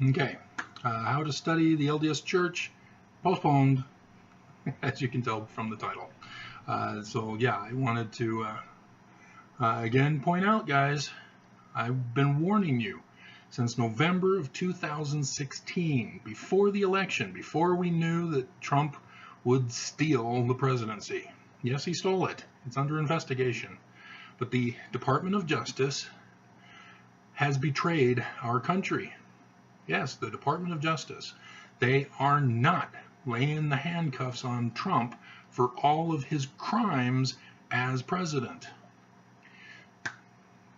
Okay, how to study the LDS Church, postponed, as you can tell from the title. So yeah, I wanted to again point out, guys, I've been warning you since November of 2016, before the election, before we knew that Trump would steal the presidency. Yes, he stole it. It's under investigation. But the Department of Justice has betrayed our country. Yes, the Department of Justice. They are not laying the handcuffs on Trump for all of his crimes as president.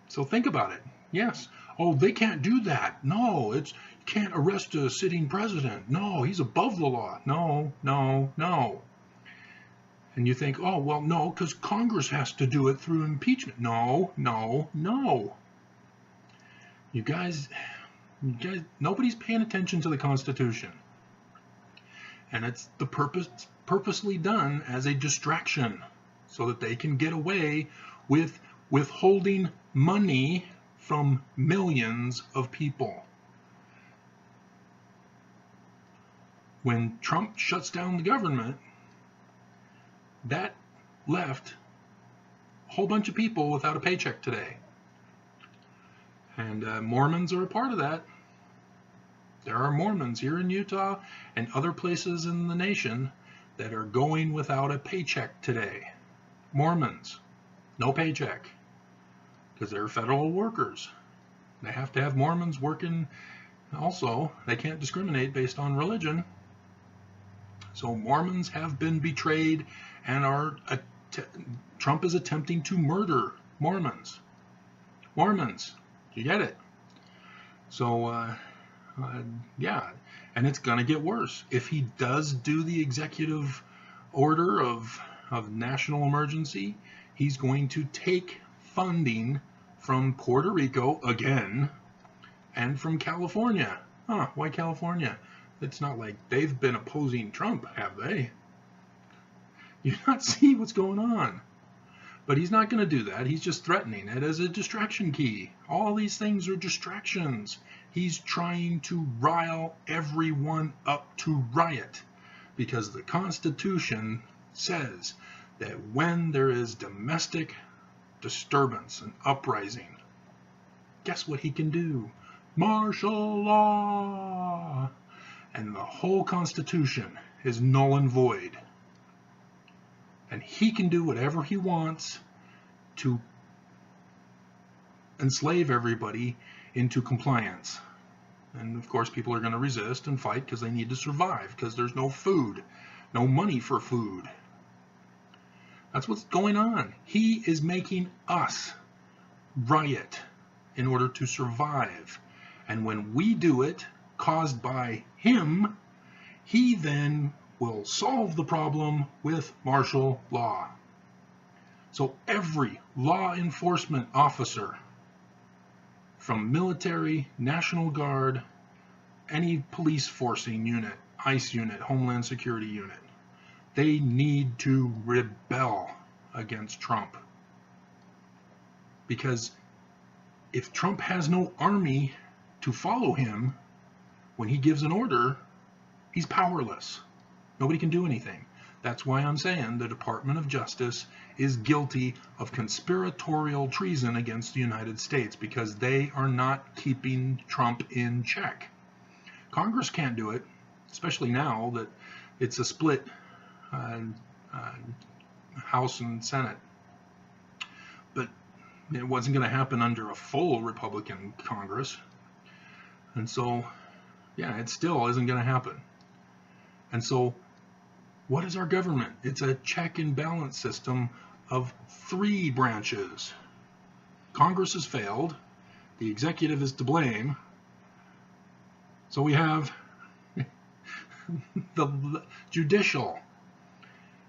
So think about it. Yes. Oh, they can't do that. No, you can't arrest a sitting president. No, he's above the law. No, no, no. And you think, oh, well, no, because Congress has to do it through impeachment. No, no, no. You guys, nobody's paying attention to the Constitution. And it's purposely done as a distraction so that they can get away with withholding money from millions of people. When Trump shuts down the government, that left a whole bunch of people without a paycheck today. And Mormons are a part of that. There are Mormons here in Utah and other places in the nation that are going without a paycheck today. Mormons, no paycheck, because they're federal workers. They have to have Mormons working also. They can't discriminate based on religion. So Mormons have been betrayed and Trump is attempting to murder Mormons. Mormons, you get it? So, yeah, and it's going to get worse. If he does do the executive order of national emergency, he's going to take funding from Puerto Rico again and from California. Huh, why California? It's not like they've been opposing Trump, have they? You not see what's going on. But he's not going to do that. He's just threatening it as a distraction key. All these things are distractions. He's trying to rile everyone up to riot because the Constitution says that when there is domestic disturbance and uprising, guess what he can do? Martial law! And the whole Constitution is null and void. And he can do whatever he wants to enslave everybody into compliance. And of course people are going to resist and fight because they need to survive, because there's no food, no money for food. That's what's going on. He is making us riot in order to survive. And when we do it, caused by him, he then will solve the problem with martial law. So every law enforcement officer, from military, National Guard, any police forcing unit, ICE unit, Homeland Security unit, they need to rebel against Trump. Because if Trump has no army to follow him, when he gives an order, he's powerless. Nobody can do anything. That's why I'm saying the Department of Justice is guilty of conspiratorial treason against the United States because they are not keeping Trump in check. Congress can't do it, especially now that it's a split House and Senate. But it wasn't going to happen under a full Republican Congress. And so, yeah, it still isn't going to happen. And so, what is our government? It's a check and balance system of 3 branches. Congress has failed. The executive is to blame. So we have the judicial.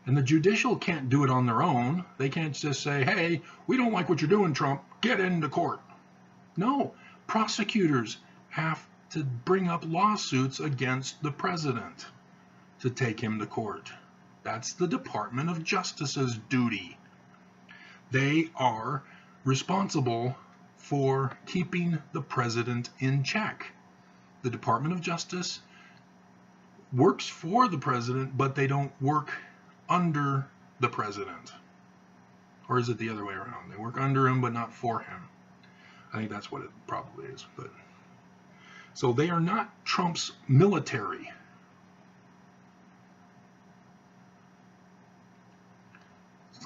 And the judicial can't do it on their own. They can't just say, hey, we don't like what you're doing, Trump. Get into court. No, prosecutors have to bring up lawsuits against the president to take him to court. That's the Department of Justice's duty. They are responsible for keeping the president in check. the Department of Justice works for the president, but they don't work under the president. Or is it the other way around? They work under him, but not for him. I think that's what it probably is. But so they are not Trump's military.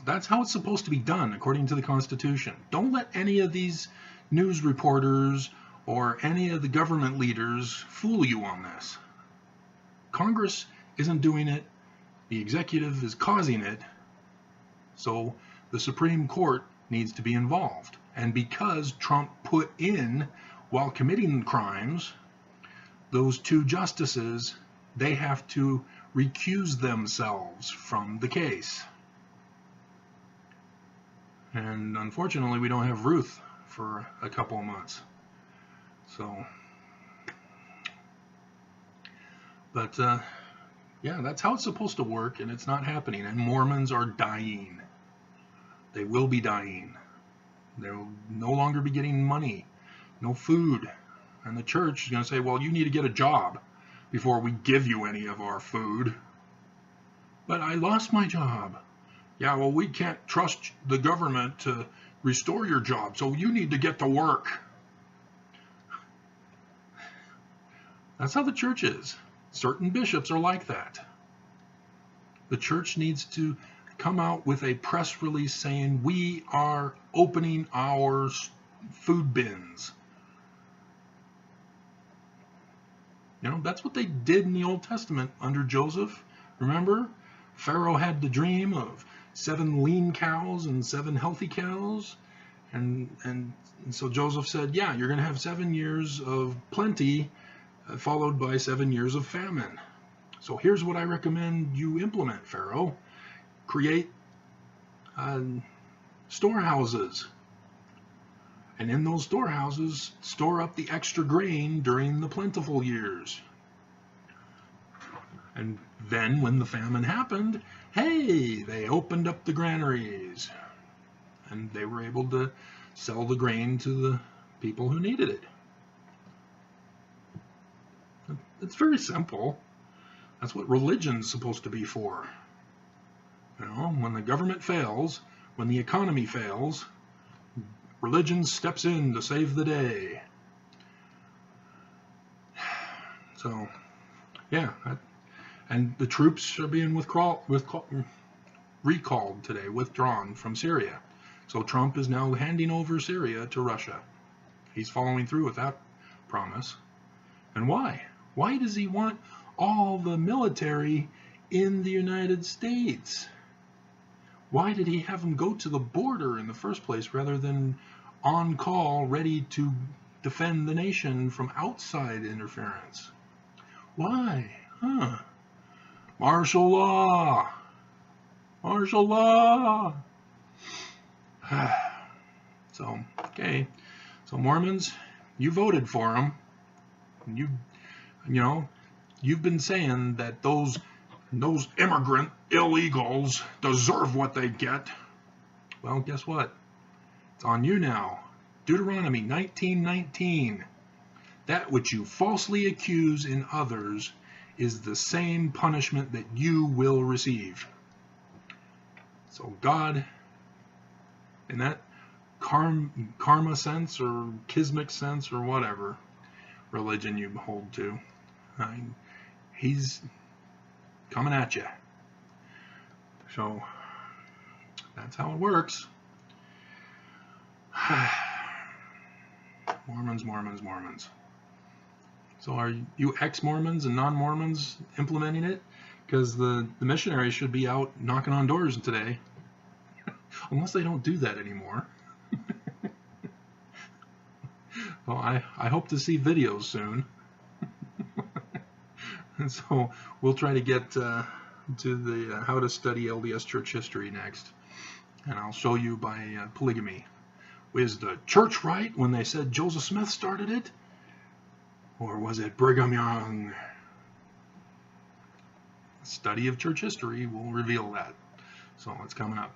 That's how it's supposed to be done, according to the Constitution. Don't let any of these news reporters or any of the government leaders fool you on this. Congress isn't doing it. The executive is causing it. So the Supreme Court needs to be involved. And because Trump put in, while committing crimes, those two justices, they have to recuse themselves from the case. And unfortunately, we don't have Ruth for a couple of months. So, but yeah, that's how it's supposed to work, and it's not happening. And Mormons are dying. They will be dying. They'll no longer be getting money, no food. And the church is going to say, well, you need to get a job before we give you any of our food. But I lost my job. Yeah, well, we can't trust the government to restore your job, so you need to get to work. That's how the church is. Certain bishops are like that. The church needs to come out with a press release saying, we are opening our food bins. You know, that's what they did in the Old Testament under Joseph. Remember? Pharaoh had the dream of 7 lean cows and 7 healthy cows. And so Joseph said, yeah, you're going to have 7 years of plenty, followed by 7 years of famine. So here's what I recommend you implement, Pharaoh. Create storehouses. And in those storehouses, store up the extra grain during the plentiful years. And then when the famine happened, hey, they opened up the granaries. And they were able to sell the grain to the people who needed it. It's very simple. That's what religion's supposed to be for. You know, when the government fails, when the economy fails, religion steps in to save the day. So, yeah, and the troops are being recalled today, withdrawn from Syria. So Trump is now handing over Syria to Russia. He's following through with that promise. And why? Why does he want all the military in the United States? Why did he have them go to the border in the first place rather than on call, ready to defend the nation from outside interference? Why? Martial law. Martial law. So, okay. So Mormons, you voted for him. You know, you've been saying that those immigrant illegals deserve what they get. Well, guess what? It's on you now. Deuteronomy 19:19. That which you falsely accuse in others is the same punishment that you will receive. So God, in that karma sense or kismic sense or whatever religion you hold to, he's coming at you. So that's how it works. Mormons, Mormons, Mormons. So are you ex-Mormons and non-Mormons implementing it? Because the missionaries should be out knocking on doors today. Unless they don't do that anymore. Well, I hope to see videos soon. And so we'll try to get to the how to study LDS church history next. And I'll show you by polygamy. Was the church right when they said Joseph Smith started it? Or was it Brigham Young? Study of church history will reveal that. So it's coming up.